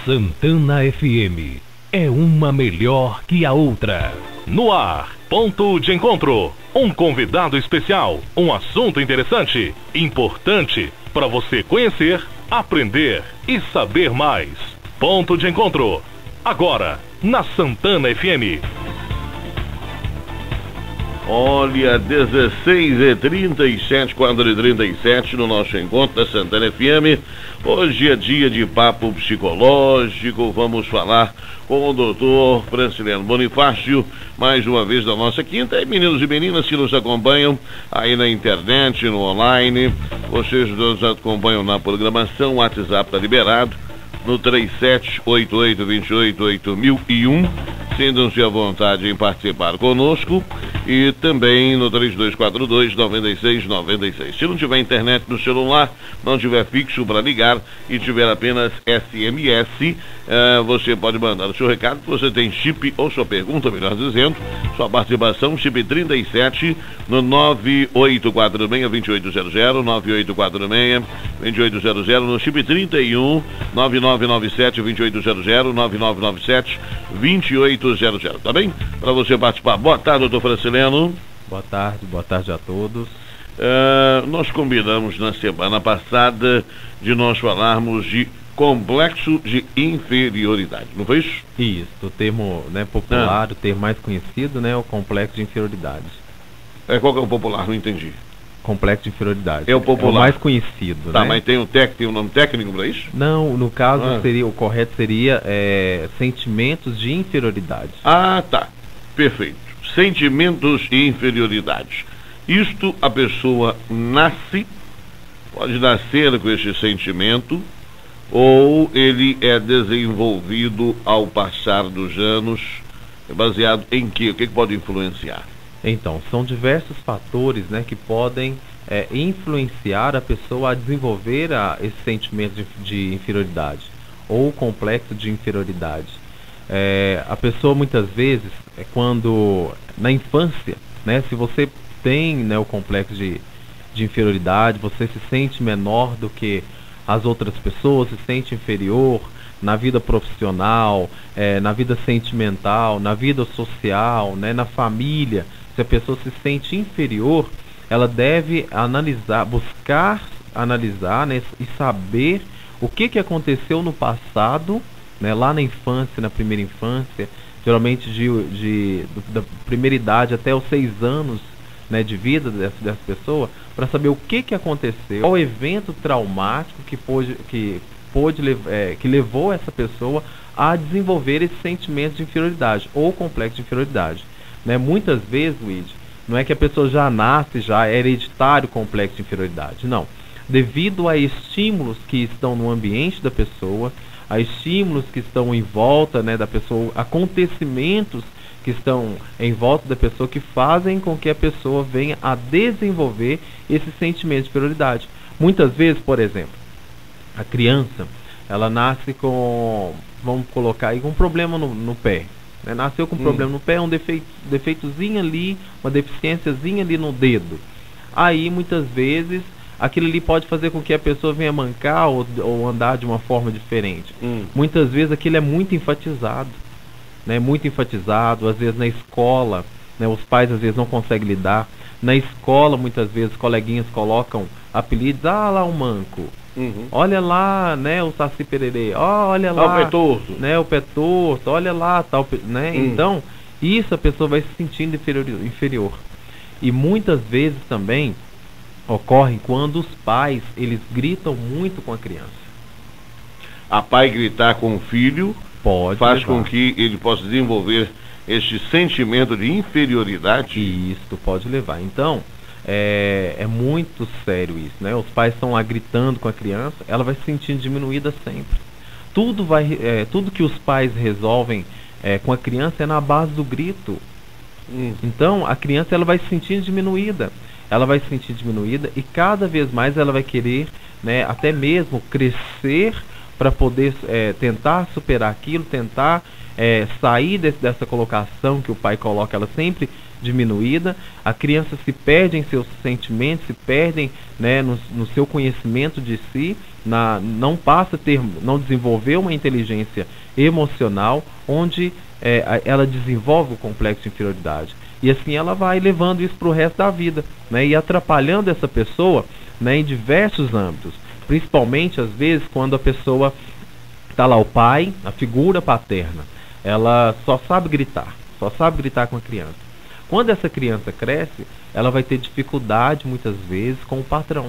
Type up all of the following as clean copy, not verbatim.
Santana FM é uma melhor que a outra. No ar, ponto de encontro. Um convidado especial, um assunto interessante, importante para você conhecer, aprender e saber mais. Ponto de encontro. Agora, na Santana FM. Olha, 16h37, 4h37 no nosso encontro da Santana FM. Hoje é dia de papo psicológico. Vamos falar com o doutor Franciliano Bonifácio, mais uma vez da nossa quinta. E meninos e meninas que nos acompanham aí na internet, no online, vocês nos acompanham na programação, o WhatsApp está liberado no 3788288001. Sintam-se à vontade em participar conosco e também no 3242-9696. Se não tiver internet no celular, não tiver fixo para ligar e tiver apenas SMS, você pode mandar o seu recado, que você tem chip ou sua pergunta, melhor dizendo, sua participação, chip 37 no 9846-2800, 9846-2800, no chip 31 9997-2800, 9997-2800. Tá bem? Para você participar. Boa tarde, doutor Franciliano. Boa tarde a todos. Nós combinamos na semana passada de nós falarmos de complexo de inferioridade, não foi isso? Isso, o termo, né, popular, o termo mais conhecido, né, o complexo de inferioridade. Qual que é o popular? Não entendi. Complexo de inferioridade. É o popular. É o mais conhecido, tá, né? Mas tem um nome técnico para isso? Não, no caso o correto seria sentimentos de inferioridade. Ah, tá. Perfeito. Sentimentos de inferioridade. Isto a pessoa pode nascer com esse sentimento, ou ele é desenvolvido ao passar dos anos, baseado em quê? O que pode influenciar? Então, são diversos fatores, né, que podem influenciar a pessoa a desenvolver esse sentimento de inferioridade ou complexo de inferioridade. A pessoa muitas vezes, quando na infância, né, se você tem, né, o complexo de inferioridade, você se sente menor do que as outras pessoas, se sente inferior na vida profissional, na vida sentimental, na vida social, né, na família. Se a pessoa se sente inferior, ela deve buscar analisar, né, e saber o que aconteceu no passado, né, lá na infância, na primeira infância, geralmente da primeira idade até os 6 anos, né, de vida dessa pessoa, para saber o que aconteceu, qual evento traumático que levou essa pessoa a desenvolver esse sentimento de inferioridade ou complexo de inferioridade. Né? Muitas vezes, Luigi, não é que a pessoa já nasce, já é hereditário o complexo de inferioridade, não. Devido a estímulos que estão no ambiente da pessoa, a estímulos que estão em volta, né, da pessoa, acontecimentos que estão em volta da pessoa que fazem com que a pessoa venha a desenvolver esse sentimento de inferioridade. Muitas vezes, por exemplo, a criança, ela nasce com, vamos colocar aí, com um problema no pé. Né? Nasceu com um problema no pé, um defeitozinho ali, uma deficiênciazinha ali no dedo. Aí, muitas vezes, aquilo ali pode fazer com que a pessoa venha mancar ou andar de uma forma diferente. Muitas vezes aquilo é muito enfatizado. Né, muito enfatizado, às vezes na escola, né, os pais às vezes não conseguem lidar. Na escola, muitas vezes, coleguinhas colocam apelidos, lá o manco, olha lá, né, o Saci Pererê, olha lá, o pé torto, né, o pé torto, olha lá, tal, né, então, isso a pessoa vai se sentindo inferior. E muitas vezes também ocorre quando os pais, eles gritam muito com a criança. A pai gritar com o filho faz com que ele possa desenvolver este sentimento de inferioridade. E isso pode levar. Então, é muito sério isso, né? Os pais estão lá gritando com a criança, ela vai se sentindo diminuída sempre. Tudo que os pais resolvem com a criança é na base do grito. Então, a criança, ela vai se sentindo diminuída. Ela vai se sentir diminuída e cada vez mais ela vai querer, né, até mesmo crescer para poder tentar superar aquilo, tentar sair dessa colocação que o pai coloca ela sempre diminuída, a criança se perde em seus sentimentos, se perdem, né, no seu conhecimento de si, não passa a ter, não desenvolveu uma inteligência emocional, onde ela desenvolve o complexo de inferioridade. E assim ela vai levando isso para o resto da vida, né, e atrapalhando essa pessoa, né, em diversos âmbitos. Principalmente, às vezes, quando a pessoa está lá, o pai, a figura paterna, ela só sabe gritar com a criança. Quando essa criança cresce, ela vai ter dificuldade, muitas vezes, com o patrão.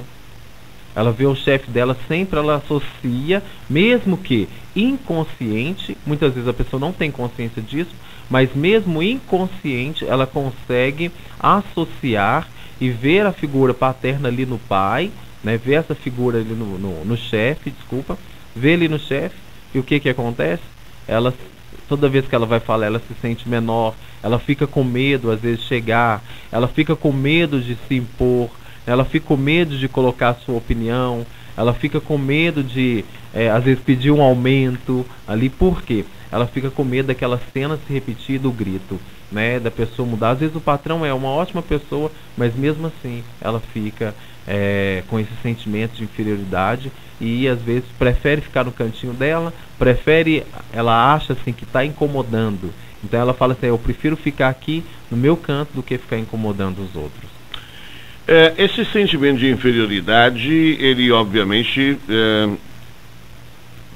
Ela vê o chefe dela, sempre ela associa, mesmo que inconsciente, muitas vezes a pessoa não tem consciência disso, mas mesmo inconsciente, ela consegue associar e ver a figura paterna ali no pai, né, ver essa figura ali no chefe, ver ali no chefe, e o que acontece? Ela, toda vez que ela vai falar, ela se sente menor, ela fica com medo, às vezes, de chegar, ela fica com medo de se impor, ela fica com medo de colocar a sua opinião, ela fica com medo de, às vezes, pedir um aumento ali. Por quê? Ela fica com medo daquela cena se repetir, do grito, né, da pessoa mudar. Às vezes o patrão é uma ótima pessoa, mas mesmo assim ela fica com esse sentimento de inferioridade e às vezes prefere ficar no cantinho dela, ela acha assim que está incomodando. Então ela fala assim, eu prefiro ficar aqui no meu canto do que ficar incomodando os outros. Esse sentimento de inferioridade, ele obviamente,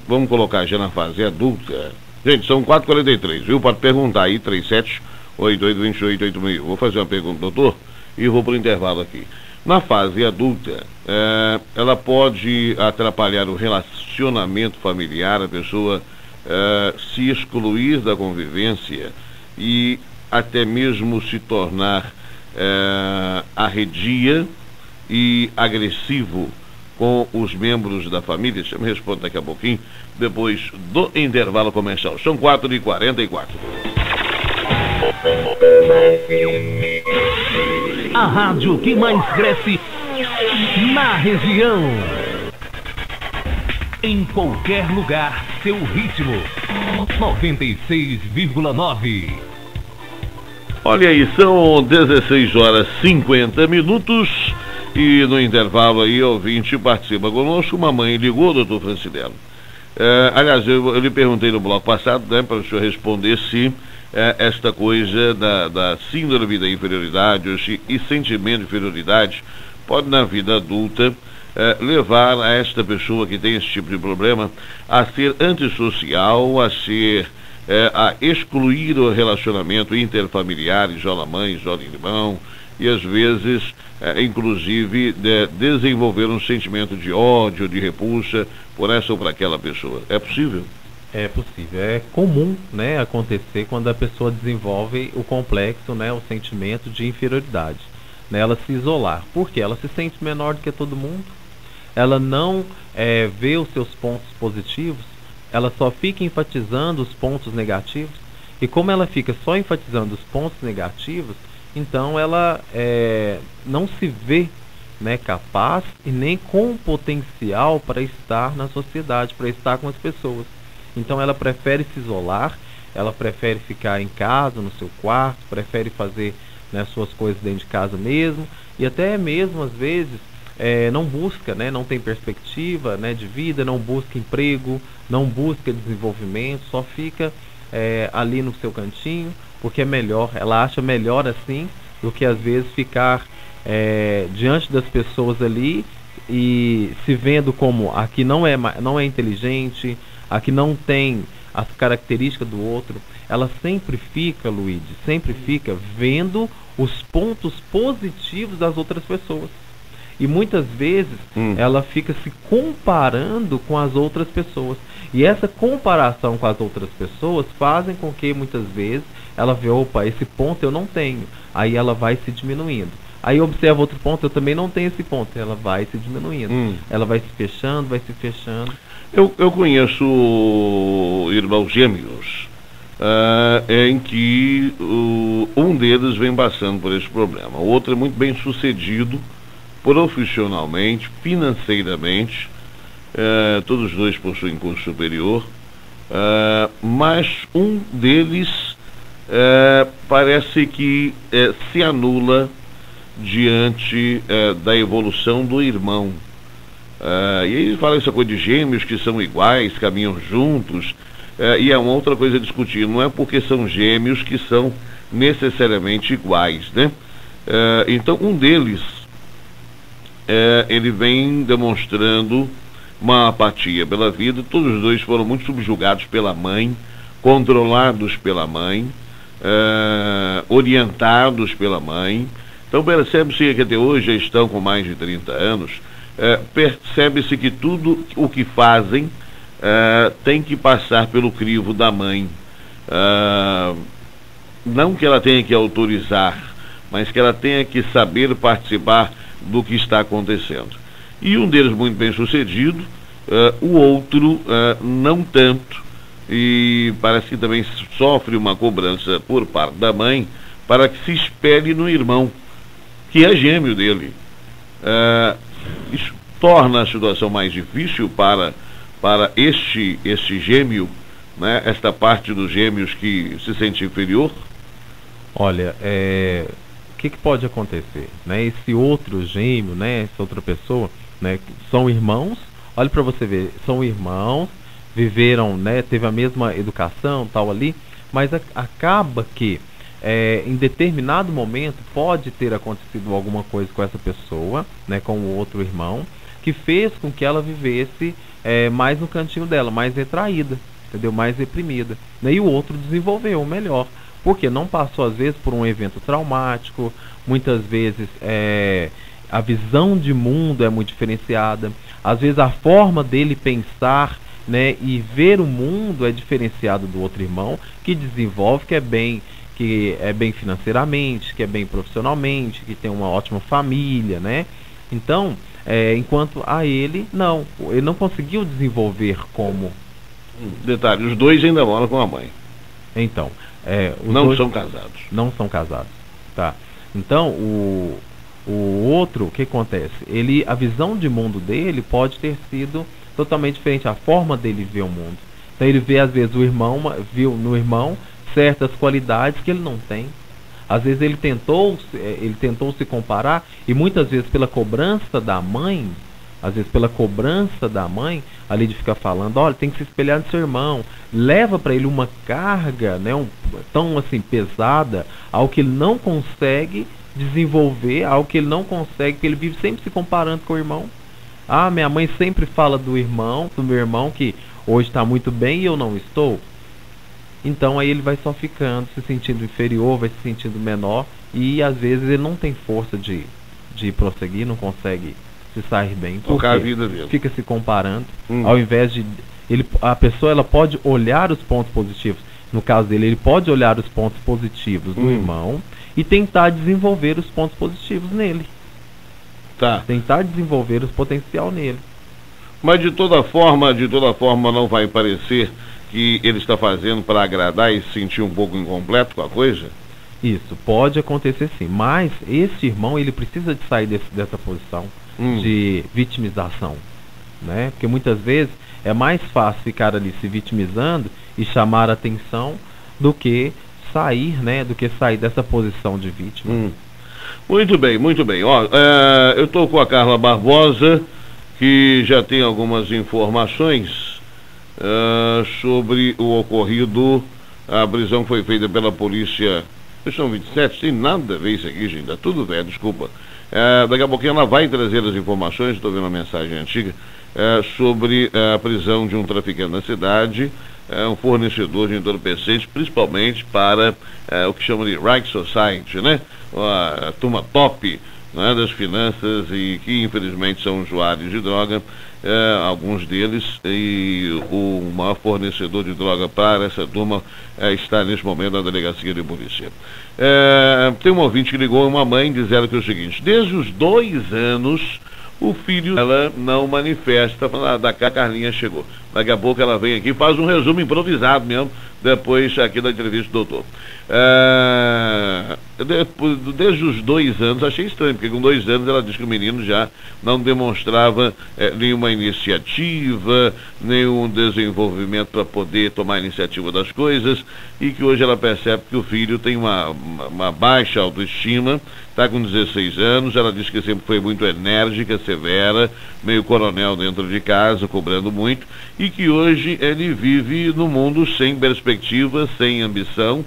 vamos colocar já na fase adulta. Gente, são 4h43, viu? Pode perguntar aí, 37822886. Vou fazer uma pergunta, doutor, e vou para o intervalo aqui. Na fase adulta, ela pode atrapalhar o relacionamento familiar, a pessoa se excluir da convivência e até mesmo se tornar arredia e agressivo com os membros da família. Você me responde daqui a pouquinho, depois do intervalo comercial. São 4h44. A rádio que mais cresce na região. Em qualquer lugar, seu ritmo. 96,9. Olha aí, são 16h50. E no intervalo aí, o ouvinte participa conosco. Uma mãe ligou, doutor Francileno. Aliás, eu lhe perguntei no bloco passado, né, para o senhor responder se esta coisa da síndrome da inferioridade, e sentimento de inferioridade, pode na vida adulta levar a esta pessoa que tem esse tipo de problema a ser antissocial, a excluir o relacionamento interfamiliar, isola mãe, isola irmão, e às vezes, inclusive, desenvolver um sentimento de ódio, de repulsa por essa ou por aquela pessoa. É possível? É possível. É comum, né, acontecer quando a pessoa desenvolve o complexo, né, o sentimento de inferioridade, né, ela se isolar. Por quê? Ela se sente menor do que todo mundo, ela não vê os seus pontos positivos, ela só fica enfatizando os pontos negativos, e como ela fica só enfatizando os pontos negativos, então ela não se vê, né, capaz e nem com potencial para estar na sociedade, para estar com as pessoas. Então ela prefere se isolar, ela prefere ficar em casa, no seu quarto, prefere fazer, né, suas coisas dentro de casa mesmo, e até mesmo às vezes não busca, né, não tem perspectiva, né, de vida, não busca emprego, não busca desenvolvimento, só fica ali no seu cantinho, porque é melhor, ela acha melhor assim do que às vezes ficar diante das pessoas ali e se vendo como aqui não é inteligente, aqui não tem as características do outro. Ela sempre fica, Luiz, sempre fica vendo os pontos positivos das outras pessoas. E muitas vezes ela fica se comparando com as outras pessoas. E essa comparação com as outras pessoas fazem com que muitas vezes ela vê, opa, esse ponto eu não tenho. Aí ela vai se diminuindo. Aí observa outro ponto, eu também não tenho esse ponto. Ela vai se diminuindo. Ela vai se fechando, vai se fechando. Eu conheço irmãos gêmeos em que um deles vem passando por esse problema. O outro é muito bem sucedido profissionalmente, financeiramente, todos os dois possuem curso superior, mas um deles parece que se anula diante da evolução do irmão. E ele fala essa coisa de gêmeos que são iguais, caminham juntos, e é uma outra coisa a discutir. Não é porque são gêmeos que são necessariamente iguais, né? Então, um deles, ele vem demonstrando uma apatia pela vida. Todos os dois foram muito subjugados pela mãe, controlados pela mãe, orientados pela mãe. Então percebe-se que até hoje já estão com mais de 30 anos, percebe-se que tudo o que fazem tem que passar pelo crivo da mãe. Não que ela tenha que autorizar, mas que ela tenha que saber participar do que está acontecendo. E um deles muito bem sucedido, o outro não tanto, e parece que também sofre uma cobrança por parte da mãe para que se espelhe no irmão, que é gêmeo dele. Isso torna a situação mais difícil para este gêmeo, né, esta parte dos gêmeos que se sente inferior. Olha, o que pode acontecer, né? Esse outro gêmeo, né, essa outra pessoa, né, são irmãos. Olha para você ver, são irmãos, viveram, né, teve a mesma educação, tal ali, mas acaba que em determinado momento pode ter acontecido alguma coisa com essa pessoa, né, com o outro irmão, que fez com que ela vivesse mais no cantinho dela, mais retraída, entendeu? Mais reprimida, né? E o outro desenvolveu melhor, porque não passou às vezes por um evento traumático, muitas vezes a visão de mundo é muito diferenciada, às vezes a forma dele pensar, né, e ver o mundo é diferenciado do outro irmão, que desenvolve, que é bem financeiramente, que é bem profissionalmente, que tem uma ótima família, né? Então, enquanto a ele não conseguiu desenvolver como... Detalhe, os dois ainda moram com a mãe. Então, não são casados. Não são casados, tá? Então, o outro, o que acontece? A visão de mundo dele pode ter sido totalmente diferente, a forma dele ver o mundo. Então ele vê, às vezes, viu no irmão certas qualidades que ele não tem. Às vezes ele tentou se comparar, e muitas vezes pela cobrança da mãe, ali de ficar falando, olha, tem que se espelhar no seu irmão, leva para ele uma carga, né, tão assim pesada, ao que ele não consegue desenvolver, ao que ele não consegue, porque ele vive sempre se comparando com o irmão. Ah, minha mãe sempre fala do meu irmão, que hoje está muito bem e eu não estou. Então aí ele vai só ficando, se sentindo inferior, vai se sentindo menor, e às vezes ele não tem força de prosseguir, não consegue se sair bem, porque a vida dele fica se comparando, ao invés de... a pessoa ela pode olhar os pontos positivos. No caso dele, ele pode olhar os pontos positivos do irmão e tentar desenvolver os pontos positivos nele. Tá. Tentar desenvolver o potencial nele. Mas de toda forma não vai parecer que ele está fazendo para agradar e se sentir um pouco incompleto com a coisa? Isso, pode acontecer sim. Mas esse irmão, ele precisa de sair dessa posição de vitimização, né? Porque muitas vezes é mais fácil ficar ali se vitimizando e chamar a atenção do que sair, né? Do que sair dessa posição de vítima. Muito bem, muito bem. Ó, eu estou com a Carla Barbosa, que já tem algumas informações sobre o ocorrido. A prisão foi feita pela polícia. São 27, tem nada a ver isso aqui, gente. Tá tudo velho, desculpa. Daqui a pouquinho ela vai trazer as informações, estou vendo uma mensagem antiga, sobre a prisão de um traficante na cidade, um fornecedor de entorpecentes, principalmente para o que chama de Right Society, né? A turma top, né, das finanças, e que infelizmente são usuários de droga, alguns deles, e o maior fornecedor de droga para essa turma está neste momento na delegacia de polícia. Tem um ouvinte que ligou, uma mãe, dizendo que é o seguinte: desde os 2 anos o filho dela não manifesta, falando, da Carlinha chegou. Daqui a pouco ela vem aqui e faz um resumo improvisado mesmo, depois aqui da entrevista do doutor. Desde os 2 anos, achei estranho, porque com 2 anos ela diz que o menino já não demonstrava nenhuma iniciativa, nenhum desenvolvimento para poder tomar a iniciativa das coisas, e que hoje ela percebe que o filho tem uma baixa autoestima, está com 16 anos, ela diz que sempre foi muito enérgica, severa, meio coronel dentro de casa, cobrando muito, e que hoje ele vive no mundo sem perspectiva, sem ambição,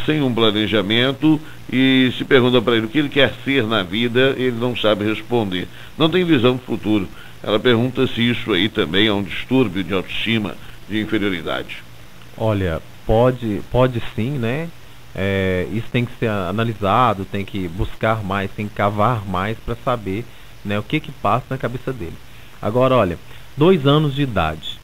sem um planejamento, e se pergunta para ele o que ele quer ser na vida, ele não sabe responder. Não tem visão do futuro. Ela pergunta se isso aí também é um distúrbio de autoestima, de inferioridade. Olha, pode sim, né? Isso tem que ser analisado, tem que buscar mais, tem que cavar mais para saber, né, o que passa na cabeça dele. Agora, olha, 2 anos de idade.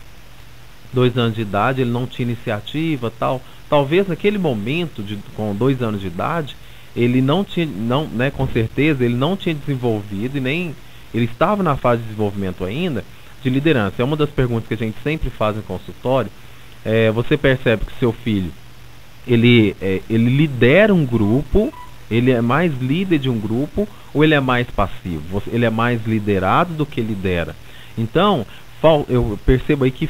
2 anos de idade, ele não tinha iniciativa, tal. Talvez naquele momento, com 2 anos de idade, ele não tinha, né, com certeza, ele não tinha desenvolvido e nem ele estava na fase de desenvolvimento ainda de liderança. É uma das perguntas que a gente sempre faz em consultório. Você percebe que seu filho ele lidera um grupo, ele é mais líder de um grupo, ou ele é mais passivo? Ele é mais liderado do que lidera. Então, eu percebo aí que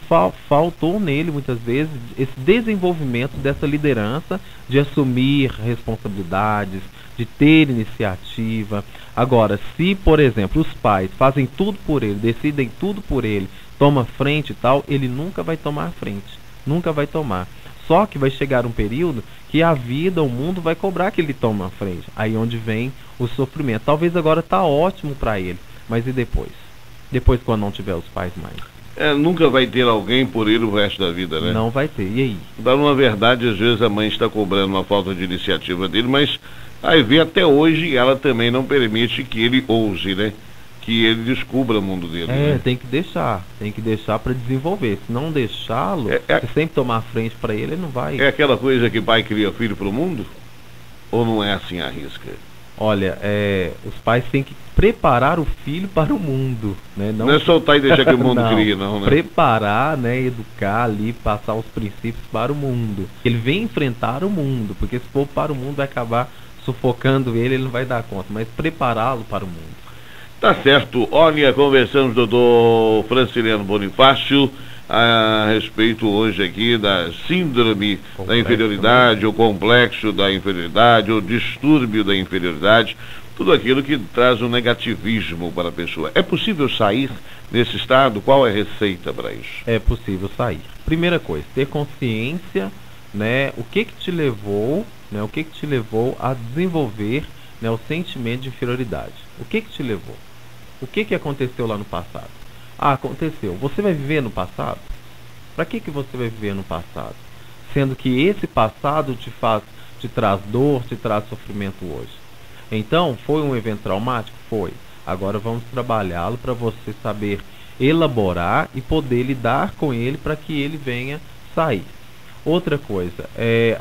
faltou nele, muitas vezes, esse desenvolvimento dessa liderança, de assumir responsabilidades, de ter iniciativa. Agora, se, por exemplo, os pais fazem tudo por ele, decidem tudo por ele, toma frente e tal, ele nunca vai tomar frente. Nunca vai tomar. Só que vai chegar um período que a vida, o mundo vai cobrar que ele tome a frente. Aí onde vem o sofrimento. Talvez agora está ótimo para ele, mas e depois? Depois, quando não tiver os pais mais? Nunca vai ter alguém por ele o resto da vida, né? Não vai ter. E aí? Dá uma verdade, às vezes a mãe está cobrando uma falta de iniciativa dele, mas aí vê até hoje ela também não permite que ele ouse, né? Que ele descubra o mundo dele. Né? Tem que deixar para desenvolver. Se não deixá-lo, se sempre tomar a frente para ele, ele não vai. É aquela coisa que pai cria filho para o mundo? Ou não é assim a risca? Olha, os pais têm que preparar o filho para o mundo, né? Não é soltar e deixar que o mundo crie, não, né? Preparar, né? Educar ali, passar os princípios para o mundo. Ele vem enfrentar o mundo, porque se for para o mundo vai acabar sufocando ele não vai dar conta, mas prepará-lo para o mundo. Tá certo. Olha, conversamos com o doutor Franciliano Bonifácio a respeito hoje aqui da síndrome da inferioridade, o complexo da inferioridade, o distúrbio da inferioridade, tudo aquilo que traz um negativismo para a pessoa. É possível sair nesse estado? Qual é a receita para isso? É possível sair. Primeira coisa, ter consciência, né, o que te levou a desenvolver, né, o sentimento de inferioridade. O que te levou? O que aconteceu lá no passado? Aconteceu. Você vai viver no passado? Para que você vai viver no passado? Sendo que esse passado te traz dor, te traz sofrimento hoje. Então, foi um evento traumático? Foi. Agora vamos trabalhá-lo para você saber elaborar e poder lidar com ele para que ele venha sair. Outra coisa,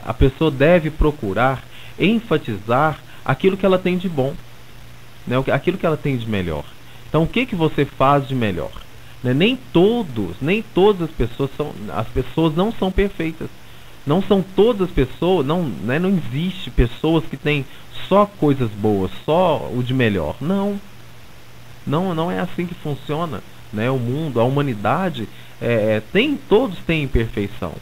a pessoa deve procurar enfatizar aquilo que ela tem de bom, né? Aquilo que ela tem de melhor. Então, o que você faz de melhor? Né? Nem todas as pessoas não são perfeitas. Não são todas as pessoas, não existe pessoas que têm só coisas boas, só o de melhor. Não é assim que funciona, né? O mundo, a humanidade, todos têm imperfeição.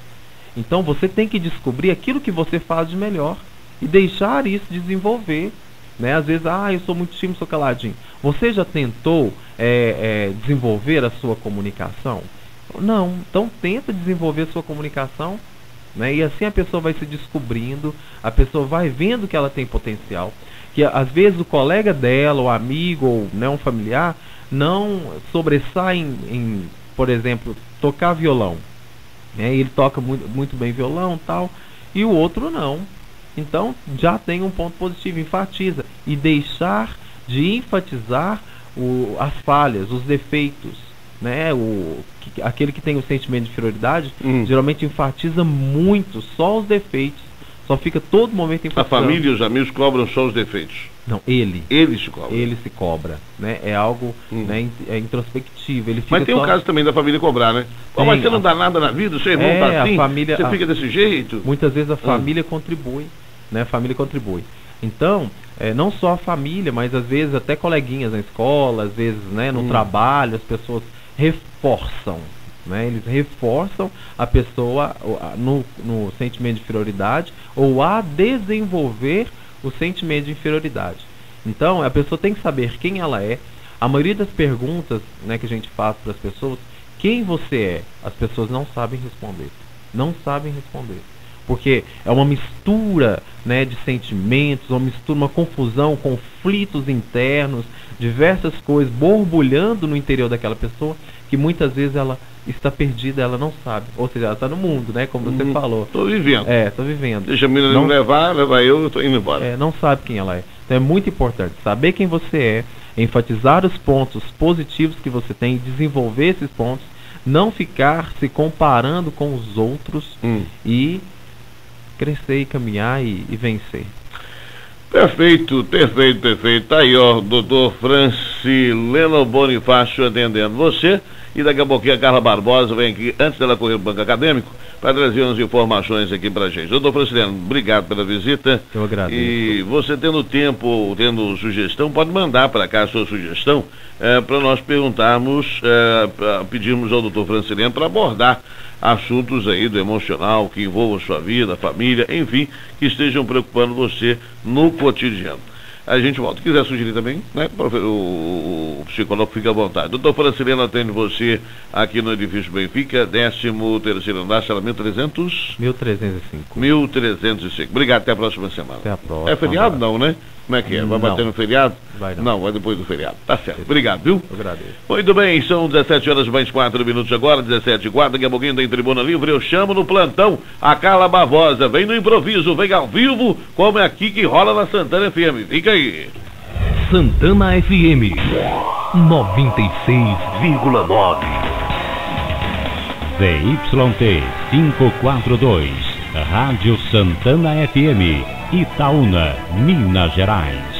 Então, você tem que descobrir aquilo que você faz de melhor e deixar isso desenvolver. Né? Às vezes, eu sou muito tímido, sou caladinho. Você já tentou desenvolver a sua comunicação? Não. Então, tenta desenvolver a sua comunicação, né? E assim a pessoa vai se descobrindo, a pessoa vai vendo que ela tem potencial. Que às vezes o colega dela, o amigo, ou, né, um familiar, não sobressai em, por exemplo, tocar violão. Né? Ele toca muito bem violão, tal, e o outro não. Então, já tem um ponto positivo, enfatiza. E deixar de enfatizar as falhas, os defeitos. Né? Aquele que tem o sentimento de inferioridade, geralmente enfatiza muito só os defeitos, só fica todo momento A enfatizando. família e os amigos cobram só os defeitos. Não, ele Eles se cobram. se cobra, né? É algo, né, é introspectivo. Ele fica Mas tem só... um caso também da família cobrar, né? Pô, Tem, mas você não dá nada na vida, seu irmão tá a assim, família- você fica desse jeito. Muitas vezes a família contribui, né? A família contribui. Então, não só a família, mas às vezes até coleguinhas na escola, às vezes, né, no trabalho, as pessoas reforçam, né? Eles reforçam a pessoa no sentimento de inferioridade ou a desenvolver o sentimento de inferioridade. Então, a pessoa tem que saber quem ela é. A maioria das perguntas, né, que a gente faz para as pessoas, quem você é, as pessoas não sabem responder. Não sabem responder. Porque é uma mistura, né, de sentimentos, uma mistura, uma confusão, conflitos internos, diversas coisas borbulhando no interior daquela pessoa, que muitas vezes ela está perdida, ela não sabe. Ou seja, ela está no mundo, né, como você falou. Tô vivendo. Tô vivendo. Deixa a menina Não- me levar, leva eu tô indo embora. Não sabe quem ela é. Então é muito importante saber quem você é, enfatizar os pontos positivos que você tem, desenvolver esses pontos, não ficar se comparando com os outros e crescer e caminhar e vencer. Perfeito, perfeito, perfeito. Tá aí, ó, doutor Francileno Bonifácio atendendo você. E daqui a pouquinho a Carla Barbosa vem aqui, antes dela correr para o Banco Acadêmico, para trazer umas informações aqui pra gente. Doutor Francileno, obrigado pela visita. Eu agradeço. E você tendo tempo, tendo sugestão, pode mandar para cá a sua sugestão, para nós perguntarmos, pedirmos ao doutor Francileno para abordar assuntos aí do emocional que envolvam a sua vida, a família, enfim, que estejam preocupando você no cotidiano. A gente volta. Se quiser sugerir também, né? O psicólogo fica à vontade. Doutor Francileno atende você aqui no edifício Benfica, 13º andar, sala 1300? 1305. 1305. Obrigado, até a próxima semana. Até a próxima. É feriado não, né? Como é que é? Vai Não. bater no feriado? Vai não. Não, vai depois do feriado. Tá certo. Obrigado, viu? Eu agradeço. Muito bem, são 17 horas mais 4 minutos agora, 17h04, daqui a pouquinho tem Tribuna Livre, eu chamo no plantão a Carla Barbosa, vem no improviso, vem ao vivo, como é aqui que rola na Santana FM, fica aí. Santana FM 96,9. ZYT 542, Rádio Santana FM, Itaúna, Minas Gerais.